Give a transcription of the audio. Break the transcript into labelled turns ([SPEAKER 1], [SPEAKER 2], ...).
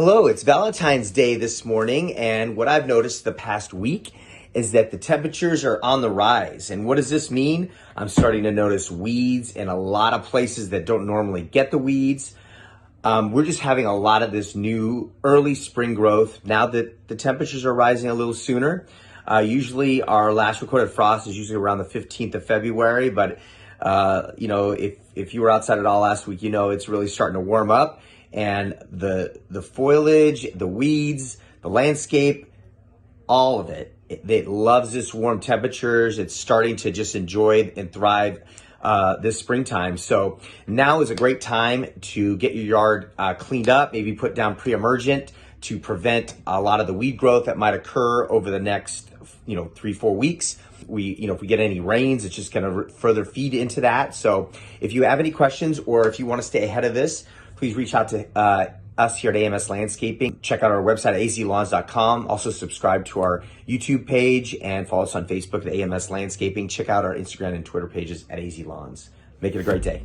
[SPEAKER 1] Hello, it's Valentine's Day this morning, and what I've noticed the past week is that the temperatures are on the rise. And what does this mean? I'm starting to notice weeds in a lot of places that don't normally get the weeds. We're just having a lot of this new early spring growth now that the temperatures are rising a little sooner. Usually our last recorded frost is usually around the 15th of February, but if you were outside at all last week, it's really starting to warm up, and the foliage, the weeds, the landscape, all of it loves this warm temperatures. It's starting to just enjoy and thrive this springtime. So now is a great time to get your yard cleaned up, maybe put down pre-emergent to prevent a lot of the weed growth that might occur over the next 3-4 weeks. If we get any rains, it's just going to further feed into that. So if you have any questions or if you want to stay ahead of this, please reach out to us here at AMS Landscaping. Check out our website at azlawns.com. Also subscribe to our YouTube page and follow us on Facebook at AMS Landscaping. Check out our Instagram and Twitter pages at AZ Lawns. Make it a great day.